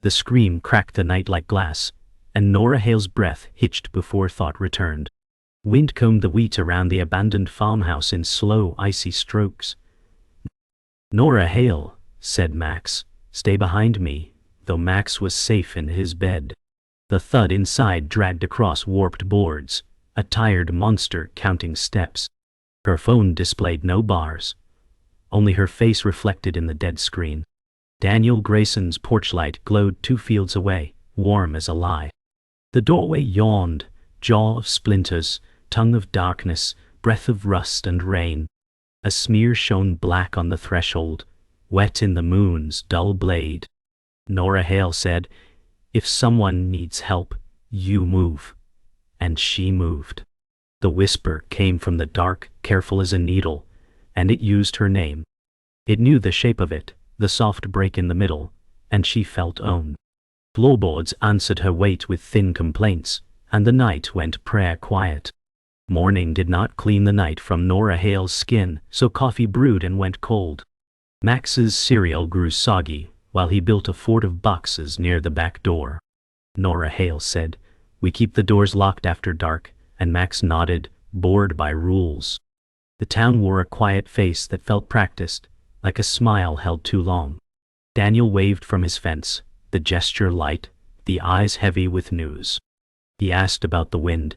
The scream cracked the night like glass, and Nora Hale's breath hitched before thought returned. Wind combed the wheat around the abandoned farmhouse in slow, icy strokes. "Nora Hale," said Max, "stay behind me," though Max was safe in his bed. The thud inside dragged across warped boards, a tired monster counting steps. Her phone displayed no bars, only her face reflected in the dead screen. Daniel Grayson's porch light glowed 2 fields away, warm as a lie. The doorway yawned, jaw of splinters, tongue of darkness, breath of rust and rain. A smear shone black on the threshold, wet in the moon's dull blade. Nora Hale said, "If someone needs help, you move." And she moved. The whisper came from the dark, careful as a needle, and it used her name. It knew the shape of it, the soft break in the middle, and she felt owned. Floorboards answered her weight with thin complaints, and the night went prayer quiet. Morning did not clean the night from Nora Hale's skin, so coffee brewed and went cold. Max's cereal grew soggy, while he built a fort of boxes near the back door. Nora Hale said, "We keep the doors locked after dark," and Max nodded, bored by rules. The town wore a quiet face that felt practiced, like a smile held too long. Daniel waved from his fence, the gesture light, the eyes heavy with news. He asked about the wind,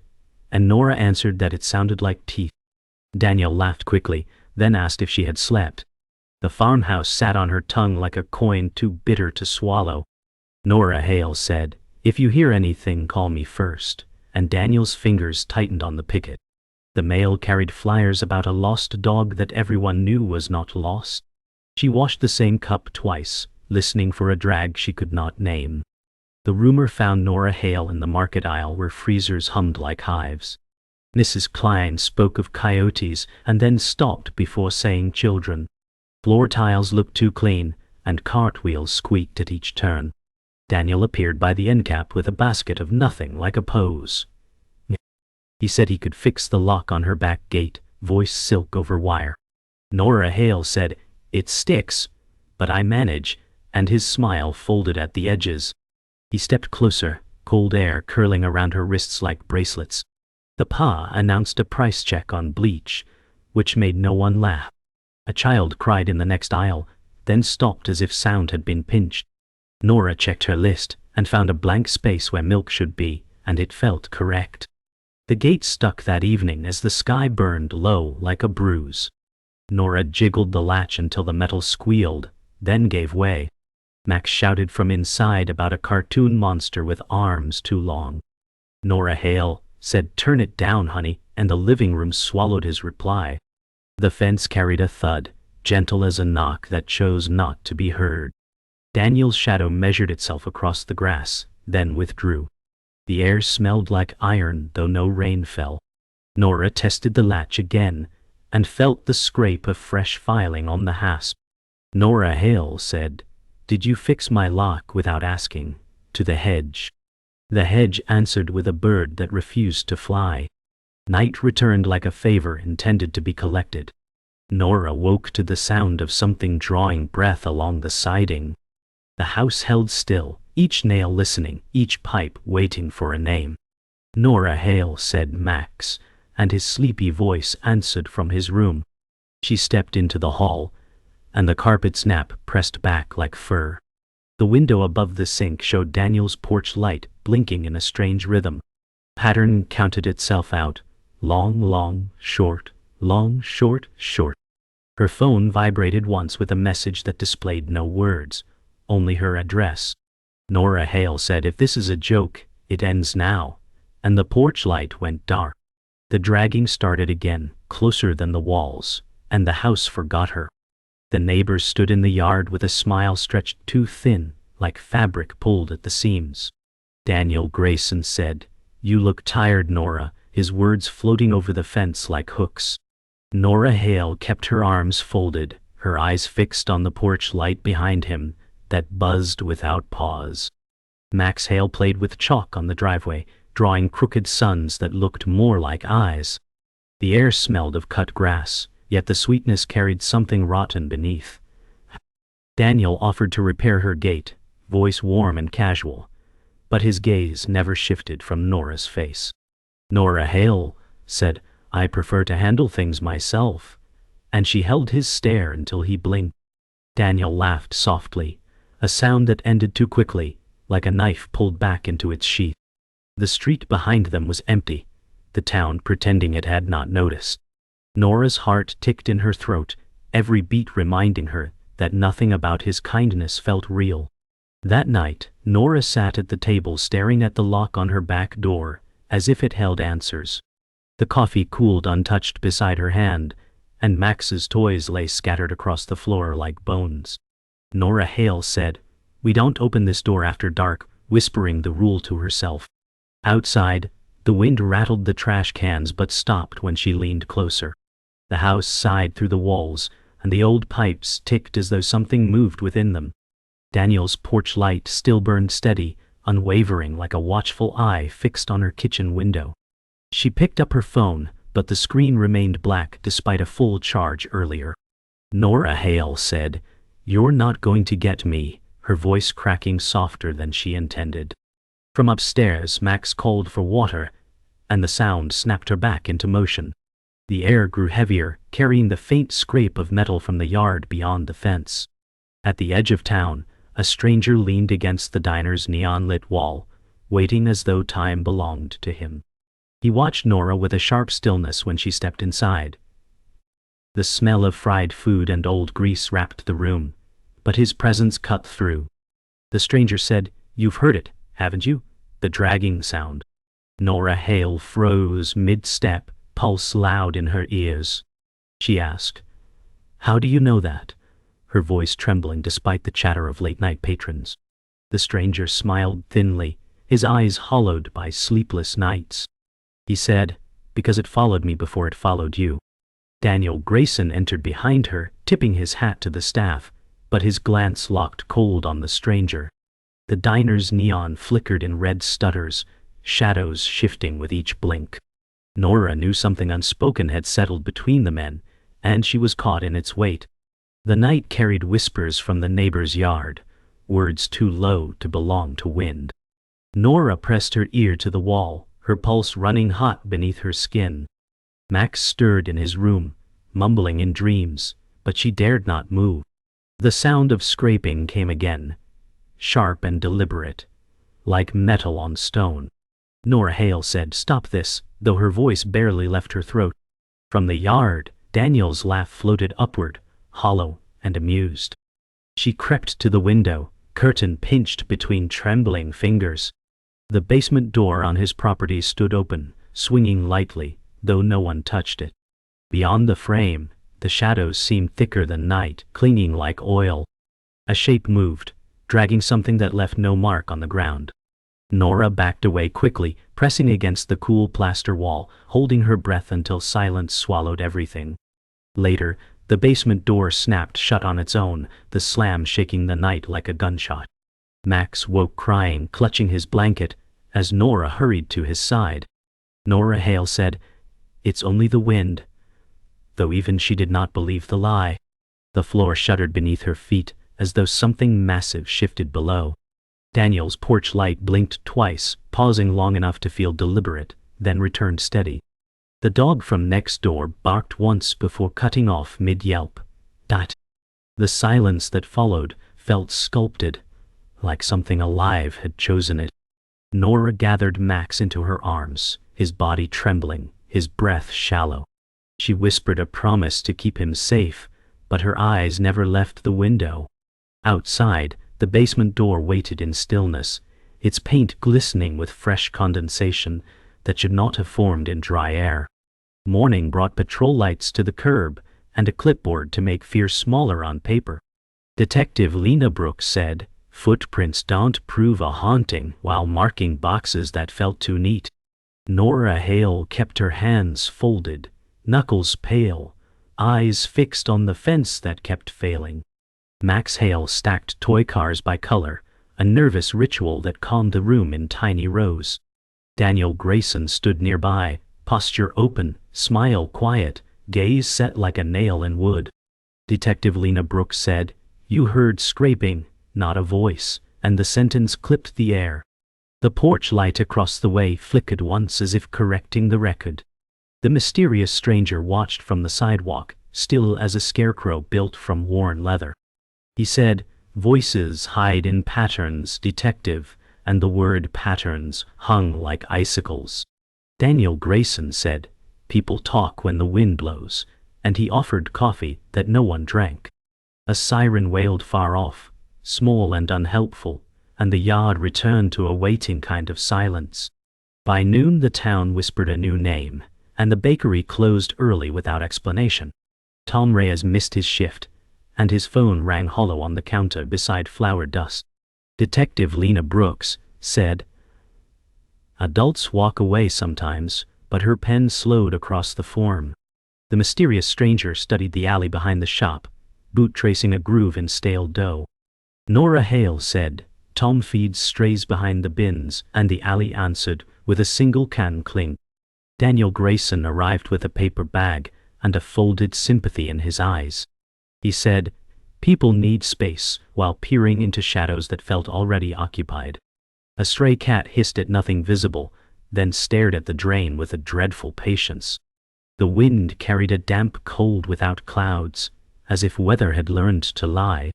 and Nora answered that it sounded like teeth. Daniel laughed quickly, then asked if she had slept. The farmhouse sat on her tongue like a coin too bitter to swallow. Nora Hale said, "If you hear anything, call me first," and Daniel's fingers tightened on the picket. The mail carried flyers about a lost dog that everyone knew was not lost. She washed the same cup twice, listening for a drag she could not name. The rumor found Nora Hale in the market aisle where freezers hummed like hives. Mrs. Klein spoke of coyotes and then stopped before saying children. Floor tiles looked too clean, and cartwheels squeaked at each turn. Daniel appeared by the end cap with a basket of nothing like a pose. He said he could fix the lock on her back gate, voice silk over wire. Nora Hale said, "It sticks, but I manage," and his smile folded at the edges. He stepped closer, cold air curling around her wrists like bracelets. The pa announced a price check on bleach, which made no one laugh. A child cried in the next aisle, then stopped as if sound had been pinched. Nora checked her list and found a blank space where milk should be, and it felt correct. The gate stuck that evening as the sky burned low like a bruise. Nora jiggled the latch until the metal squealed, then gave way. Max shouted from inside about a cartoon monster with arms too long. Nora Hale said, "Turn it down, honey," and the living room swallowed his reply. The fence carried a thud, gentle as a knock that chose not to be heard. Daniel's shadow measured itself across the grass, then withdrew. The air smelled like iron, though no rain fell. Nora tested the latch again, and felt the scrape of fresh filing on the hasp. Nora Hale said, "Did you fix my lock without asking?" to the hedge. The hedge answered with a bird that refused to fly. Night returned like a favor intended to be collected. Nora woke to the sound of something drawing breath along the siding. The house held still, each nail listening, each pipe waiting for a name. "Nora Hale," said Max, and his sleepy voice answered from his room. She stepped into the hall, and the carpet snap pressed back like fur. The window above the sink showed Daniel's porch light blinking in a strange rhythm. Pattern counted itself out, long, long, short, long, short, short. Her phone vibrated once with a message that displayed no words, only her address. Nora Hale said, "If this is a joke, it ends now," and the porch light went dark. The dragging started again, closer than the walls, and the house forgot her. The neighbors stood in the yard with a smile stretched too thin, like fabric pulled at the seams. Daniel Grayson said, "You look tired, Nora," his words floating over the fence like hooks. Nora Hale kept her arms folded, her eyes fixed on the porch light behind him that buzzed without pause. Max Hale played with chalk on the driveway, drawing crooked suns that looked more like eyes. The air smelled of cut grass, yet the sweetness carried something rotten beneath. Daniel offered to repair her gate, voice warm and casual, but his gaze never shifted from Nora's face. "Nora Hale," said, "I prefer to handle things myself," and she held his stare until he blinked. Daniel laughed softly, a sound that ended too quickly, like a knife pulled back into its sheath. The street behind them was empty, the town pretending it had not noticed. Nora's heart ticked in her throat, every beat reminding her that nothing about his kindness felt real. That night, Nora sat at the table staring at the lock on her back door, as if it held answers. The coffee cooled untouched beside her hand, and Max's toys lay scattered across the floor like bones. Nora Hale said, "We don't open this door after dark," whispering the rule to herself. Outside, the wind rattled the trash cans but stopped when she leaned closer. The house sighed through the walls, and the old pipes ticked as though something moved within them. Daniel's porch light still burned steady, unwavering like a watchful eye fixed on her kitchen window. She picked up her phone, but the screen remained black despite a full charge earlier. Nora Hale said, "You're not going to get me," her voice cracking softer than she intended. From upstairs, Max called for water, and the sound snapped her back into motion. The air grew heavier, carrying the faint scrape of metal from the yard beyond the fence. At the edge of town, a stranger leaned against the diner's neon-lit wall, waiting as though time belonged to him. He watched Nora with a sharp stillness when she stepped inside. The smell of fried food and old grease wrapped the room, but his presence cut through. The stranger said, "You've heard it, haven't you? The dragging sound." Nora Hale froze mid-step, pulse loud in her ears. She asked, "How do you know that?" her voice trembling despite the chatter of late-night patrons. The stranger smiled thinly, his eyes hollowed by sleepless nights. He said, "Because it followed me before it followed you." Daniel Grayson entered behind her, tipping his hat to the staff, but his glance locked cold on the stranger. The diner's neon flickered in red stutters, shadows shifting with each blink. Nora knew something unspoken had settled between the men, and she was caught in its weight. The night carried whispers from the neighbor's yard, words too low to belong to wind. Nora pressed her ear to the wall, her pulse running hot beneath her skin. Max stirred in his room, mumbling in dreams, but she dared not move. The sound of scraping came again, sharp and deliberate, like metal on stone. Nora Hale said, "Stop this," though her voice barely left her throat. From the yard, Daniel's laugh floated upward, hollow and amused. She crept to the window, curtain pinched between trembling fingers. The basement door on his property stood open, swinging lightly, though no one touched it. Beyond the frame, the shadows seemed thicker than night, clinging like oil. A shape moved, dragging something that left no mark on the ground. Nora backed away quickly, pressing against the cool plaster wall, holding her breath until silence swallowed everything. Later, the basement door snapped shut on its own, the slam shaking the night like a gunshot. Max woke crying, clutching his blanket, as Nora hurried to his side. Nora Hale said, "It's only the wind," though even she did not believe the lie. The floor shuddered beneath her feet, as though something massive shifted below. Daniel's porch light blinked twice, pausing long enough to feel deliberate, then returned steady. The dog from next door barked once before cutting off mid-yelp. The silence that followed felt sculpted, like something alive had chosen it. Nora gathered Max into her arms, his body trembling, his breath shallow. She whispered a promise to keep him safe, but her eyes never left the window. Outside, the basement door waited in stillness, its paint glistening with fresh condensation that should not have formed in dry air. Morning brought patrol lights to the curb and a clipboard to make fear smaller on paper. Detective Lena Brooks said, "Footprints don't prove a haunting," while marking boxes that felt too neat. Nora Hale kept her hands folded, knuckles pale, eyes fixed on the fence that kept failing. Max Hale stacked toy cars by color, a nervous ritual that calmed the room in tiny rows. Daniel Grayson stood nearby, posture open, smile quiet, gaze set like a nail in wood. Detective Lena Brooks said, "You heard scraping, not a voice, and the sentence clipped the air. The porch light across the way flickered once as if correcting the record. The mysterious stranger watched from the sidewalk, still as a scarecrow built from worn leather. He said, "Voices hide in patterns, detective," and the word patterns hung like icicles. Daniel Grayson said, "People talk when the wind blows," and he offered coffee that no one drank. A siren wailed far off, small and unhelpful, and the yard returned to a waiting kind of silence. By noon the town whispered a new name, and the bakery closed early without explanation. Tom Reyes missed his shift, and his phone rang hollow on the counter beside flour dust. Detective Lena Brooks said, "Adults walk away sometimes," but her pen slowed across the form. The mysterious stranger studied the alley behind the shop, boot tracing a groove in stale dough. Nora Hale said, "Tom feeds strays behind the bins," and the alley answered with a single can clink. Daniel Grayson arrived with a paper bag and a folded sympathy in his eyes. He said, "People need space," while peering into shadows that felt already occupied. A stray cat hissed at nothing visible, then stared at the drain with a dreadful patience. The wind carried a damp cold without clouds, as if weather had learned to lie.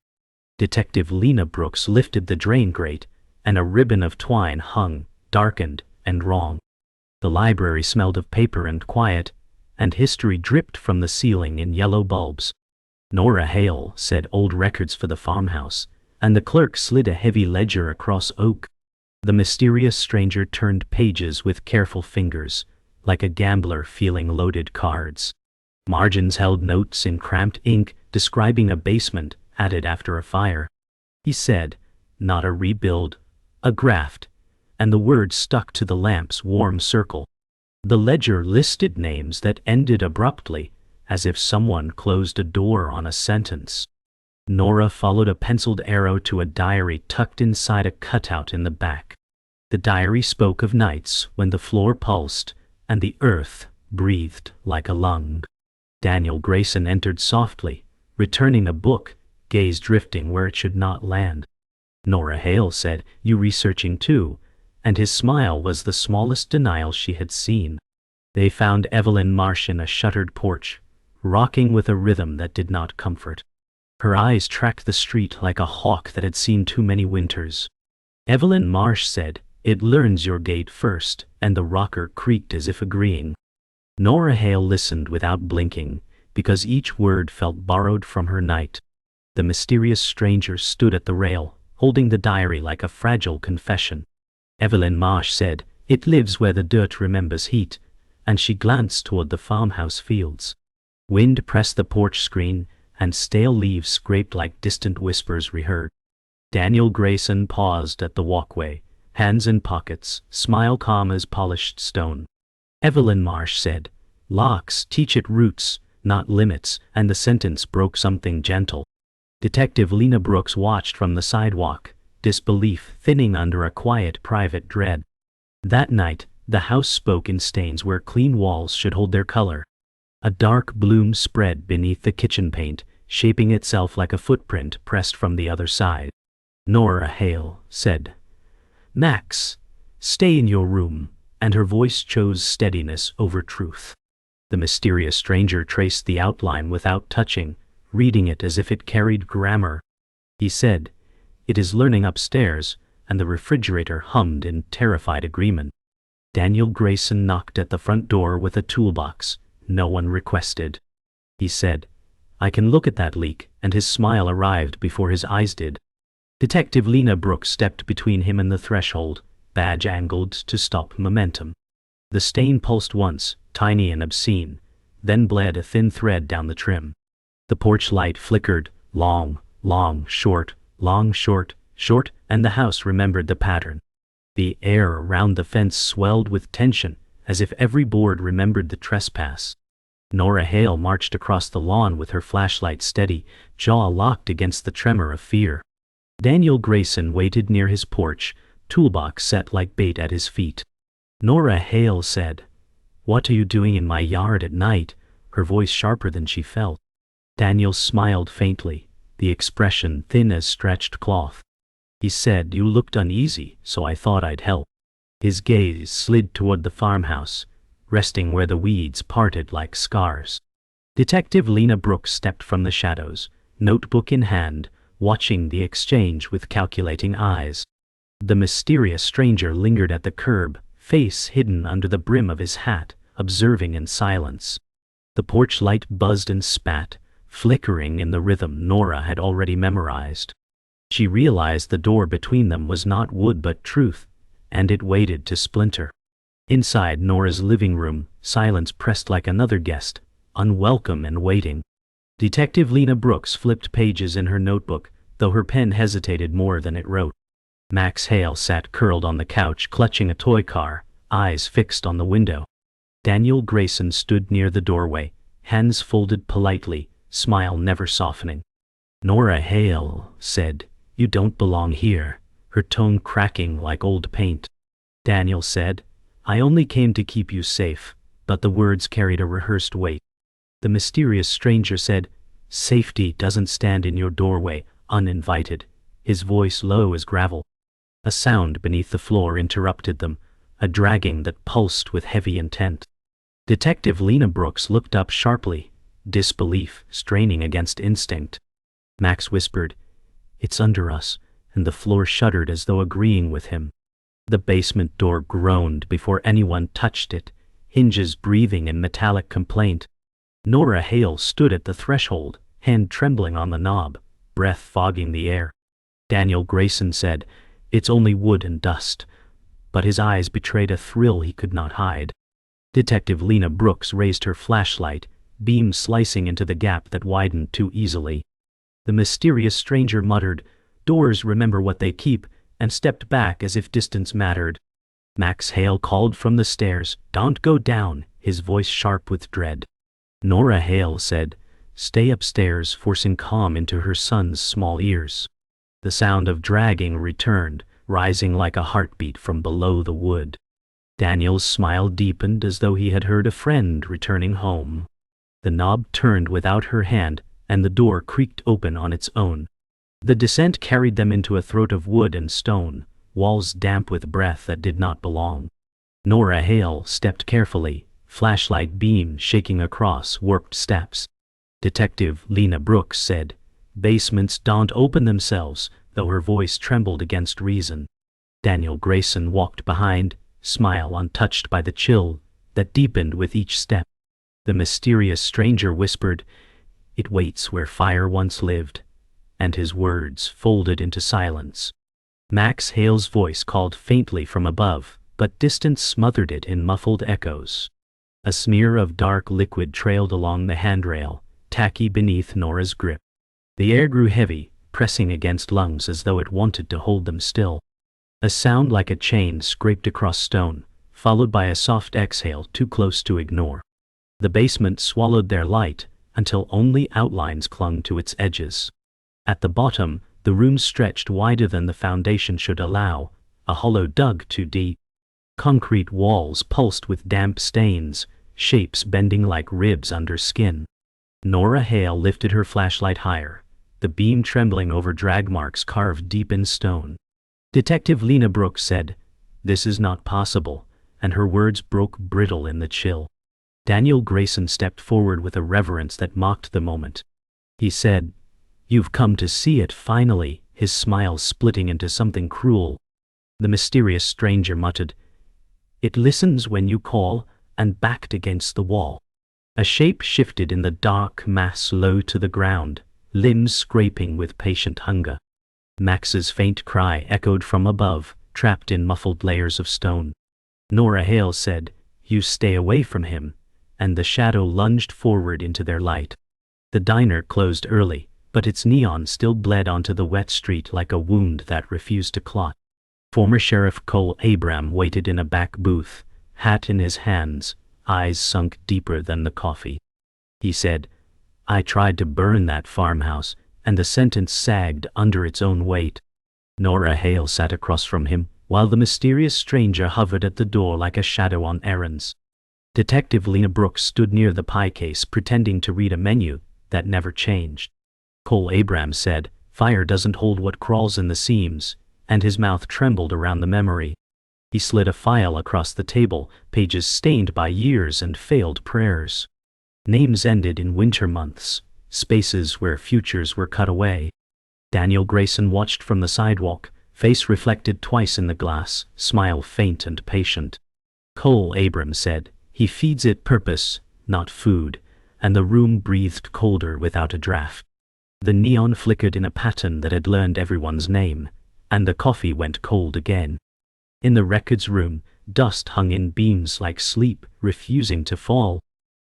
Detective Lena Brooks lifted the drain grate, and a ribbon of twine hung, darkened and wrong. The library smelled of paper and quiet, and history dripped from the ceiling in yellow bulbs. Nora Hale said, "Old records for the farmhouse," and the clerk slid a heavy ledger across oak. The mysterious stranger turned pages with careful fingers, like a gambler feeling loaded cards. Margins held notes in cramped ink describing a basement added after a fire. He said, "Not a rebuild, a graft," and the word stuck to the lamp's warm circle. The ledger listed names that ended abruptly, as if someone closed a door on a sentence. Nora followed a penciled arrow to a diary tucked inside a cutout in the back. The diary spoke of nights when the floor pulsed and the earth breathed like a lung. Daniel Grayson entered softly, returning a book, gaze drifting where it should not land. Nora Hale said, "You researching too?" and his smile was the smallest denial she had seen. They found Evelyn Marsh in a shuttered porch, rocking with a rhythm that did not comfort. Her eyes tracked the street like a hawk that had seen too many winters. Evelyn Marsh said, "It learns your gait first," and the rocker creaked as if agreeing. Nora Hale listened without blinking, because each word felt borrowed from her night. The mysterious stranger stood at the rail, holding the diary like a fragile confession. Evelyn Marsh said, "It lives where the dirt remembers heat," and she glanced toward the farmhouse fields. Wind pressed the porch screen, and stale leaves scraped like distant whispers reheard. Daniel Grayson paused at the walkway, hands in pockets, smile calm as polished stone. Evelyn Marsh said, "Locks teach it roots, not limits," and the sentence broke something gentle. Detective Lena Brooks watched from the sidewalk, disbelief thinning under a quiet private dread. That night, the house spoke in stains where clean walls should hold their color. A dark bloom spread beneath the kitchen paint, shaping itself like a footprint pressed from the other side. Nora Hale said, "Max, stay in your room," and her voice chose steadiness over truth. The mysterious stranger traced the outline without touching, reading it as if it carried grammar. He said, "It is learning upstairs," and the refrigerator hummed in terrified agreement. Daniel Grayson knocked at the front door with a toolbox. No one requested. He said, "I can look at that leak," and his smile arrived before his eyes did. Detective Lena Brooks stepped between him and the threshold, badge angled to stop momentum. The stain pulsed once, tiny and obscene, then bled a thin thread down the trim. The porch light flickered, long, short, short, and the house remembered the pattern. The air around the fence swelled with tension, as if every board remembered the trespass. Nora Hale marched across the lawn with her flashlight steady, jaw locked against the tremor of fear. Daniel Grayson waited near his porch, toolbox set like bait at his feet. Nora Hale said, "What are you doing in my yard at night?" her voice sharper than she felt. Daniel smiled faintly, the expression thin as stretched cloth. He said, "You looked uneasy, so I thought I'd help." His gaze slid toward the farmhouse, resting where the weeds parted like scars. Detective Lena Brooks stepped from the shadows, notebook in hand, watching the exchange with calculating eyes. The mysterious stranger lingered at the curb, face hidden under the brim of his hat, observing in silence. The porch light buzzed and spat, flickering in the rhythm Nora had already memorized. She realized the door between them was not wood but truth, and it waited to splinter. Inside Nora's living room, silence pressed like another guest, unwelcome and waiting. Detective Lena Brooks flipped pages in her notebook, though her pen hesitated more than it wrote. Max Hale sat curled on the couch clutching a toy car, eyes fixed on the window. Daniel Grayson stood near the doorway, hands folded politely, smile never softening. "Nora Hale said, you don't belong here," her tone cracking like old paint. Daniel said, "I only came to keep you safe," but the words carried a rehearsed weight. The mysterious stranger said, "Safety doesn't stand in your doorway, uninvited," his voice low as gravel. A sound beneath the floor interrupted them, a dragging that pulsed with heavy intent. Detective Lena Brooks looked up sharply, disbelief straining against instinct. Max whispered, "It's under us," and the floor shuddered as though agreeing with him. The basement door groaned before anyone touched it, hinges breathing in metallic complaint. Nora Hale stood at the threshold, hand trembling on the knob, breath fogging the air. Daniel Grayson said, "It's only wood and dust," but his eyes betrayed a thrill he could not hide. Detective Lena Brooks raised her flashlight, beam slicing into the gap that widened too easily. The mysterious stranger muttered, "Doors remember what they keep," and stepped back as if distance mattered. Max Hale called from the stairs, "Don't go down," his voice sharp with dread. Nora Hale said, "Stay upstairs," forcing calm into her son's small ears. The sound of dragging returned, rising like a heartbeat from below the wood. Daniel's smile deepened as though he had heard a friend returning home. The knob turned without her hand, and the door creaked open on its own. The descent carried them into a throat of wood and stone, walls damp with breath that did not belong. Nora Hale stepped carefully, flashlight beam shaking across warped steps. Detective Lena Brooks said, "Basements don't open themselves," though her voice trembled against reason. Daniel Grayson walked behind, smile untouched by the chill that deepened with each step. The mysterious stranger whispered, "It waits where fire once lived," and his words folded into silence. Max Hale's voice called faintly from above, but distance smothered it in muffled echoes. A smear of dark liquid trailed along the handrail, tacky beneath Nora's grip. The air grew heavy, pressing against lungs as though it wanted to hold them still. A sound like a chain scraped across stone, followed by a soft exhale too close to ignore. The basement swallowed their light, until only outlines clung to its edges. At the bottom, the room stretched wider than the foundation should allow, a hollow dug too deep. Concrete walls pulsed with damp stains, shapes bending like ribs under skin. Nora Hale lifted her flashlight higher, the beam trembling over drag marks carved deep in stone. Detective Lena Brooks said, "This is not possible," and her words broke brittle in the chill. Daniel Grayson stepped forward with a reverence that mocked the moment. He said, "You've come to see it finally," his smile splitting into something cruel. The mysterious stranger muttered, "It listens when you call," and backed against the wall. A shape shifted in the dark mass low to the ground, limbs scraping with patient hunger. Max's faint cry echoed from above, trapped in muffled layers of stone. Nora Hale said, "You stay away from him," and the shadow lunged forward into their light. The diner closed early, but its neon still bled onto the wet street like a wound that refused to clot. Former Sheriff Cole Abram waited in a back booth, hat in his hands, eyes sunk deeper than the coffee. He said, "I tried to burn that farmhouse," and the sentence sagged under its own weight. Nora Hale sat across from him, while the mysterious stranger hovered at the door like a shadow on errands. Detective Lena Brooks stood near the pie case pretending to read a menu that never changed. Cole Abrams said, "Fire doesn't hold what crawls in the seams, and his mouth trembled around the memory. He slid a file across the table, pages stained by years and failed prayers. Names ended in winter months, spaces where futures were cut away. Daniel Grayson watched from the sidewalk, face reflected twice in the glass, smile faint and patient. Cole Abrams said, "He feeds it purpose, not food," and the room breathed colder without a draft. The neon flickered in a pattern that had learned everyone's name, and the coffee went cold again. In the records room, dust hung in beams like sleep, refusing to fall.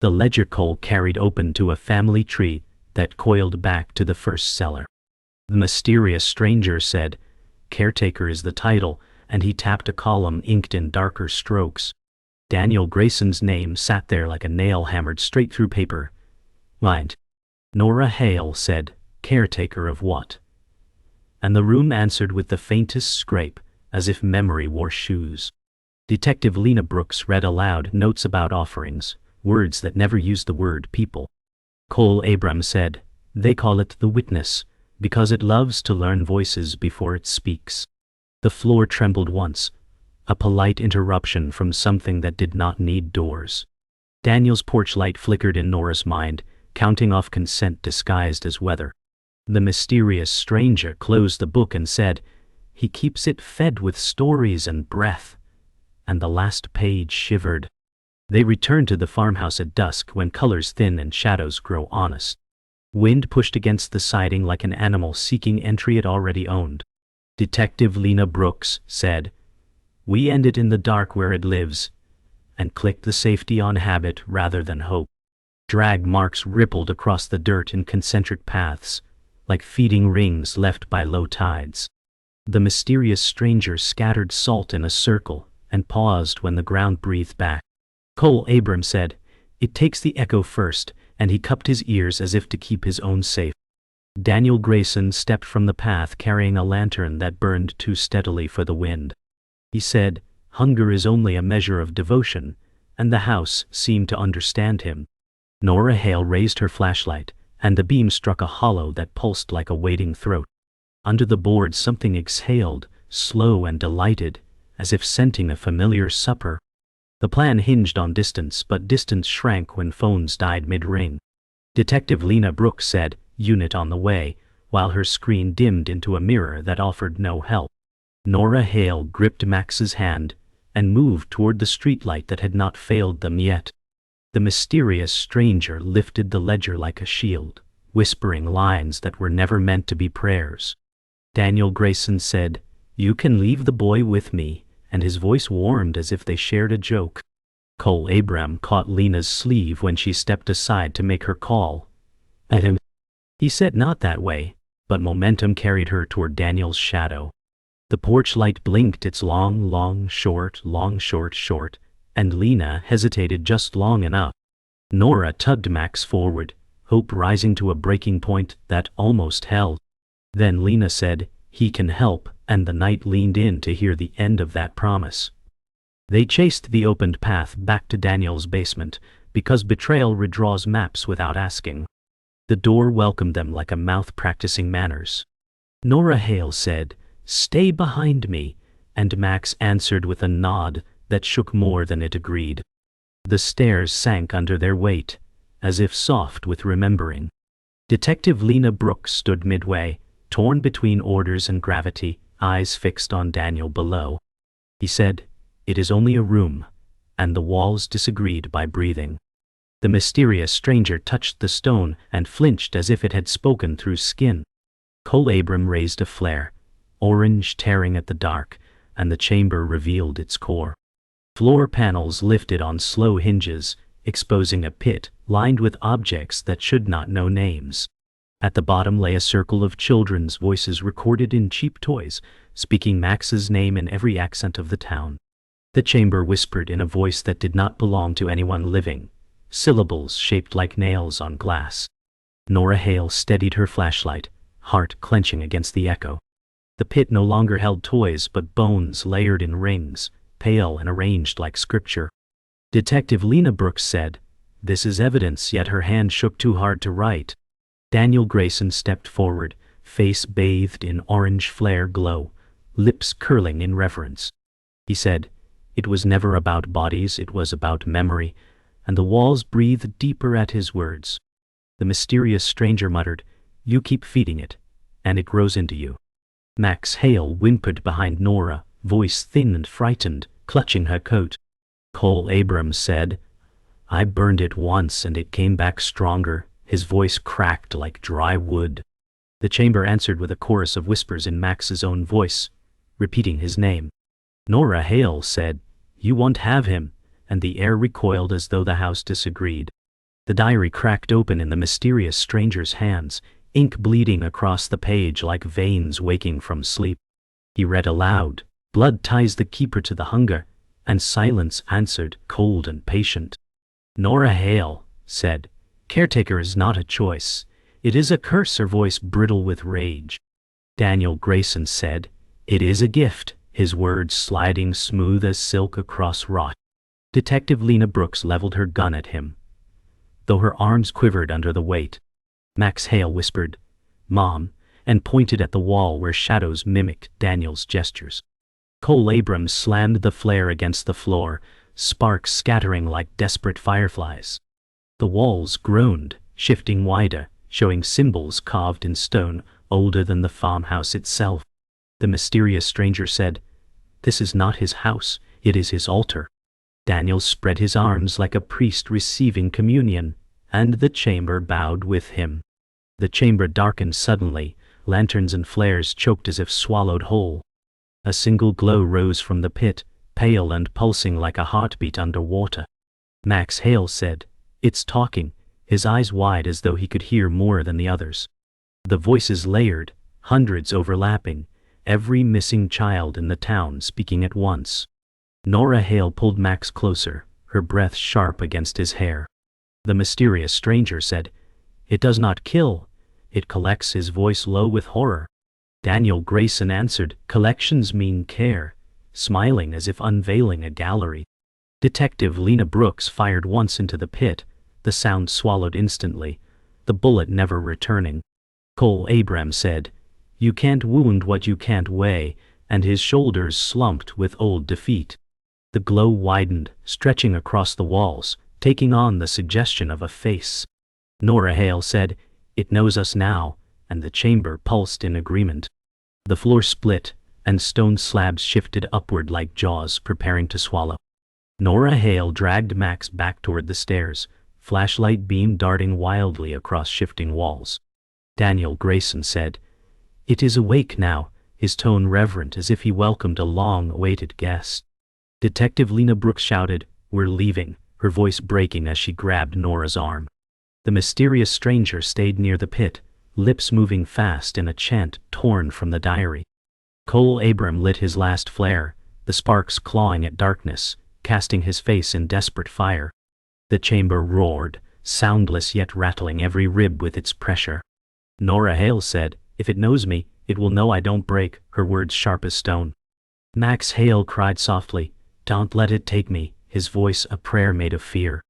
The ledger Cole carried open to a family tree that coiled back to the first cellar. The mysterious stranger said, "Caretaker is the title," and he tapped a column inked in darker strokes. Daniel Grayson's name sat there like a nail hammered straight through paper. "Mind." Nora Hale said, "Caretaker of what?" And the room answered with the faintest scrape, as if memory wore shoes. Detective Lena Brooks read aloud notes about offerings, words that never used the word people. Cole Abrams said, "They call it the witness, because it loves to learn voices before it speaks." The floor trembled once, a polite interruption from something that did not need doors. Daniel's porch light flickered in Nora's mind, counting off consent disguised as weather. The mysterious stranger closed the book and said, "He keeps it fed with stories and breath." And the last page shivered. They returned to the farmhouse at dusk when colors thin and shadows grow honest. Wind pushed against the siding like an animal seeking entry it already owned. Detective Lena Brooks said, "We end it in the dark where it lives," and clicked the safety on habit rather than hope. Drag marks rippled across the dirt in concentric paths, like feeding rings left by low tides. The mysterious stranger scattered salt in a circle and paused when the ground breathed back. Cole Abrams said, "It takes the echo first," and he cupped his ears as if to keep his own safe. Daniel Grayson stepped from the path carrying a lantern that burned too steadily for the wind. He said, "Hunger is only a measure of devotion," and the house seemed to understand him. Nora Hale raised her flashlight, and the beam struck a hollow that pulsed like a waiting throat. Under the board something exhaled, slow and delighted, as if scenting a familiar supper. The plan hinged on distance, but distance shrank when phones died mid-ring. Detective Lena Brooks said, "Unit on the way," while her screen dimmed into a mirror that offered no help. Nora Hale gripped Max's hand and moved toward the streetlight that had not failed them yet. The mysterious stranger lifted the ledger like a shield, whispering lines that were never meant to be prayers. Daniel Grayson said, "You can leave the boy with me," and his voice warmed as if they shared a joke. Cole Abrams caught Lena's sleeve when she stepped aside to make her call. "Adam," he said, not that way, but momentum carried her toward Daniel's shadow. The porch light blinked its long, short, and Lena hesitated just long enough. Nora tugged Max forward, hope rising to a breaking point that almost held. Then Lena said, "He can help," and the night leaned in to hear the end of that promise. They chased the opened path back to Daniel's basement, because betrayal redraws maps without asking. The door welcomed them like a mouth practicing manners. Nora Hale said, "Stay behind me," and Max answered with a nod that shook more than it agreed. The stairs sank under their weight, as if soft with remembering. Detective Lena Brooks stood midway, torn between orders and gravity, eyes fixed on Daniel below. He said, "It is only a room," and the walls disagreed by breathing. The mysterious stranger touched the stone and flinched as if it had spoken through skin. Cole Abrams raised a flare, orange tearing at the dark, and the chamber revealed its core. Floor panels lifted on slow hinges, exposing a pit lined with objects that should not know names. At the bottom lay a circle of children's voices recorded in cheap toys, speaking Max's name in every accent of the town. The chamber whispered in a voice that did not belong to anyone living, syllables shaped like nails on glass. Nora Hale steadied her flashlight, heart clenching against the echo. The pit no longer held toys but bones layered in rings, pale and arranged like scripture. Detective Lena Brooks said, "This is evidence," yet her hand shook too hard to write. Daniel Grayson stepped forward, face bathed in orange flare glow, lips curling in reverence. He said, "It was never about bodies, it was about memory," and the walls breathed deeper at his words. The mysterious stranger muttered, "You keep feeding it, and it grows into you." Max Hale whimpered behind Nora, voice thin and frightened, clutching her coat. Cole Abrams said, "I burned it once and it came back stronger." His voice cracked like dry wood. The chamber answered with a chorus of whispers in Max's own voice, repeating his name. Nora Hale said, "You won't have him," and the air recoiled as though the house disagreed. The diary cracked open in the mysterious stranger's hands, ink bleeding across the page like veins waking from sleep. He read aloud, "Blood ties the keeper to the hunger," and silence answered, cold and patient. Nora Hale said, "Caretaker is not a choice. It is a curse," her voice brittle with rage. Daniel Grayson said, "It is a gift," his words sliding smooth as silk across rock. Detective Lena Brooks leveled her gun at him, though her arms quivered under the weight. Max Hale whispered, "Mom," and pointed at the wall where shadows mimicked Daniel's gestures. Cole Abrams slammed the flare against the floor, sparks scattering like desperate fireflies. The walls groaned, shifting wider, showing symbols carved in stone older than the farmhouse itself. The mysterious stranger said, "This is not his house, it is his altar." Daniel spread his arms like a priest receiving communion, and the chamber bowed with him. The chamber darkened suddenly, lanterns and flares choked as if swallowed whole. A single glow rose from the pit, pale and pulsing like a heartbeat underwater. Max Hale said, "It's talking," his eyes wide as though he could hear more than the others. The voices layered, hundreds overlapping, every missing child in the town speaking at once. Nora Hale pulled Max closer, her breath sharp against his hair. The mysterious stranger said, "It does not kill, it collects," his voice low with horror. Daniel Grayson answered, "Collections mean care," smiling as if unveiling a gallery. Detective Lena Brooks fired once into the pit, the sound swallowed instantly, the bullet never returning. Cole Abrams said, "You can't wound what you can't weigh," and his shoulders slumped with old defeat. The glow widened, stretching across the walls, taking on the suggestion of a face. Nora Hale said, "It knows us now," and the chamber pulsed in agreement. The floor split, and stone slabs shifted upward like jaws preparing to swallow. Nora Hale dragged Max back toward the stairs, flashlight beam darting wildly across shifting walls. Daniel Grayson said, "It is awake now," his tone reverent as if he welcomed a long-awaited guest. Detective Lena Brooks shouted, "We're leaving," her voice breaking as she grabbed Nora's arm. The mysterious stranger stayed near the pit, lips moving fast in a chant torn from the diary. Cole Abrams lit his last flare, the sparks clawing at darkness, casting his face in desperate fire. The chamber roared, soundless yet rattling every rib with its pressure. Nora Hale said, "If it knows me, it will know I don't break," her words sharp as stone. Max Hale cried softly, "Don't let it take me," his voice a prayer made of fear.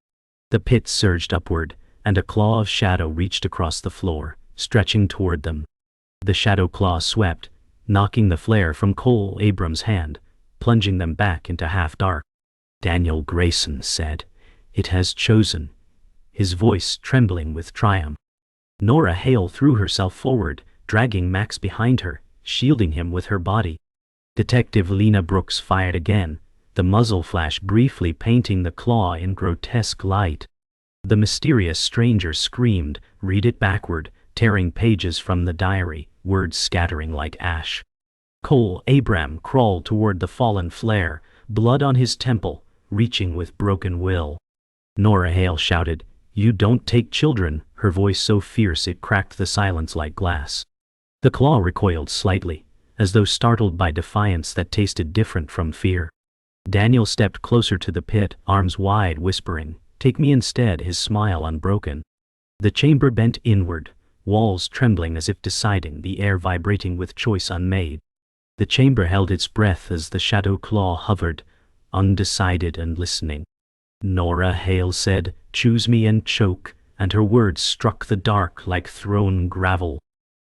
The pit surged upward, and a claw of shadow reached across the floor, stretching toward them. The shadow claw swept, knocking the flare from Cole Abrams' hand, plunging them back into half-dark. Daniel Grayson said, "It has chosen," his voice trembling with triumph. Nora Hale threw herself forward, dragging Max behind her, shielding him with her body. Detective Lena Brooks fired again, the muzzle flash briefly painting the claw in grotesque light. The mysterious stranger screamed, "Read it backward," tearing pages from the diary, words scattering like ash. Cole Abrams crawled toward the fallen flare, blood on his temple, reaching with broken will. Nora Hale shouted, "You don't take children," her voice so fierce it cracked the silence like glass. The claw recoiled slightly, as though startled by defiance that tasted different from fear. Daniel stepped closer to the pit, arms wide, whispering, "Take me instead," his smile unbroken. The chamber bent inward, walls trembling as if deciding, the air vibrating with choice unmade. The chamber held its breath as the shadow claw hovered, undecided and listening. Nora Hale said, "Choose me and choke," and her words struck the dark like thrown gravel.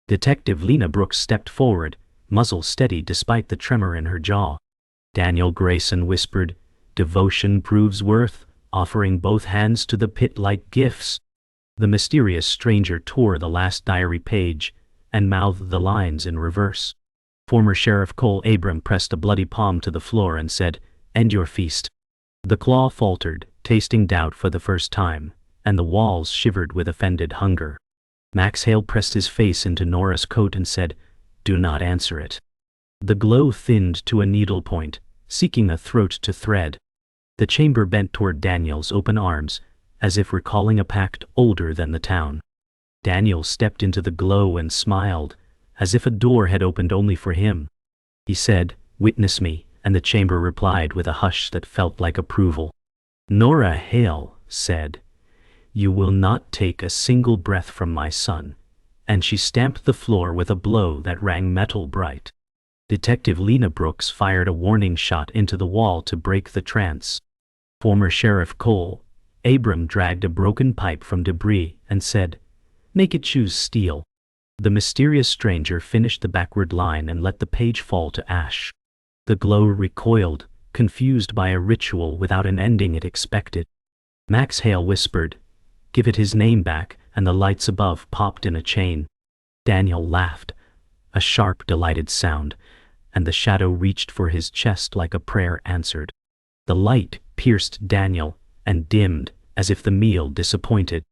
Detective Lena Brooks stepped forward, muzzle steady despite the tremor in her jaw. Daniel Grayson whispered, "Devotion proves worth, offering both hands to the pit like gifts." The mysterious stranger tore the last diary page and mouthed the lines in reverse. Former Sheriff Cole Abram pressed a bloody palm to the floor and said, "End your feast." The claw faltered, tasting doubt for the first time, and the walls shivered with offended hunger. Max Hale pressed his face into Nora's coat and said, "Do not answer it." The glow thinned to a needlepoint, seeking a throat to thread. The chamber bent toward Daniel's open arms, as if recalling a pact older than the town. Daniel stepped into the glow and smiled, as if a door had opened only for him. He said, "Witness me," and the chamber replied with a hush that felt like approval. Nora Hale said, "You will not take a single breath from my son," and she stamped the floor with a blow that rang metal bright. Detective Lena Brooks fired a warning shot into the wall to break the trance. Former Sheriff Cole Abram dragged a broken pipe from debris and said, "Make it choose steel." The mysterious stranger finished the backward line and let the page fall to ash. The glow recoiled, confused by a ritual without an ending it expected. Max Hale whispered, "Give it his name back," and the lights above popped in a chain. Daniel laughed, a sharp, delighted sound, and the shadow reached for his chest like a prayer answered. The light pierced Daniel and dimmed, as if the meal disappointed.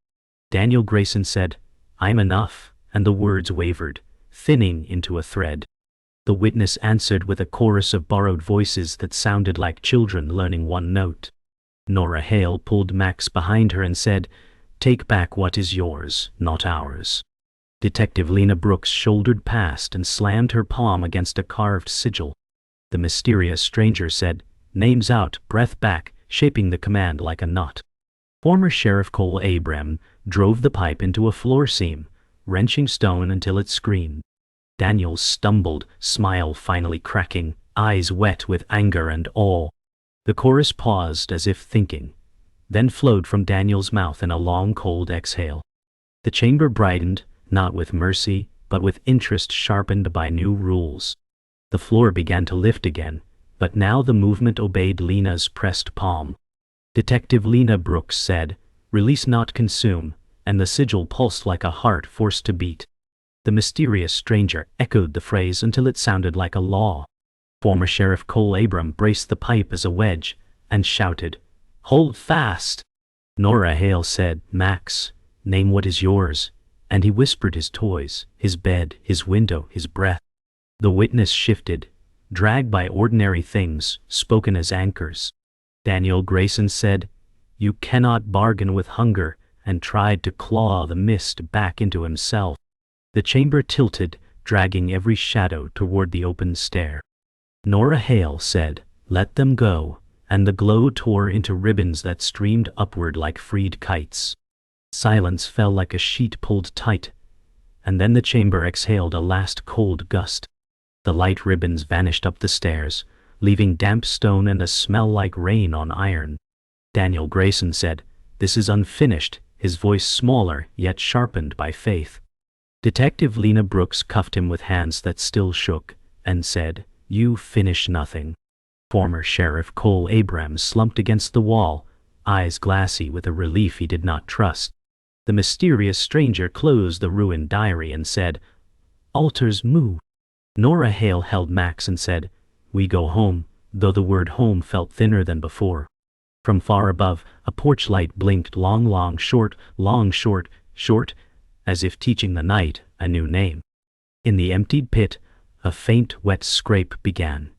Daniel Grayson said, "I'm enough," and the words wavered, thinning into a thread. The witness answered with a chorus of borrowed voices that sounded like children learning one note. Nora Hale pulled Max behind her and said, "Take back what is yours, not ours." Detective Lena Brooks shouldered past and slammed her palm against a carved sigil. The mysterious stranger said, "Names out, breath back," shaping the command like a knot. Former Sheriff Cole Abram drove the pipe into a floor seam, wrenching stone until it screamed. Daniel stumbled, smile finally cracking, eyes wet with anger and awe. The chorus paused as if thinking, then flowed from Daniel's mouth in a long cold exhale. The chamber brightened, not with mercy, but with interest sharpened by new rules. The floor began to lift again, but now the movement obeyed Lena's pressed palm. Detective Lena Brooks said, "Release not consume," and the sigil pulsed like a heart forced to beat. The mysterious stranger echoed the phrase until it sounded like a law. Former Sheriff Cole Abram braced the pipe as a wedge and shouted, "Hold fast!" Nora Hale said, "Max, name what is yours," and he whispered his toys, his bed, his window, his breath. The witness shifted, dragged by ordinary things, spoken as anchors. Daniel Grayson said, "You cannot bargain with hunger," and tried to claw the mist back into himself. The chamber tilted, dragging every shadow toward the open stair. Nora Hale said, "Let them go," and the glow tore into ribbons that streamed upward like freed kites. Silence fell like a sheet pulled tight, and then the chamber exhaled a last cold gust. The light ribbons vanished up the stairs, leaving damp stone and a smell like rain on iron. Daniel Grayson said, "This is unfinished," his voice smaller yet sharpened by faith. Detective Lena Brooks cuffed him with hands that still shook, and said, "You finish nothing." Former Sheriff Cole Abram slumped against the wall, eyes glassy with a relief he did not trust. The mysterious stranger closed the ruined diary and said, "Altars move." Nora Hale held Max and said, "We go home," though the word home felt thinner than before. From far above, a porch light blinked long, short, short, as if teaching the night a new name. In the emptied pit, a faint, wet scrape began,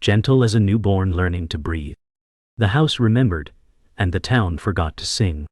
gentle as a newborn learning to breathe. The house remembered, and the town forgot to sing.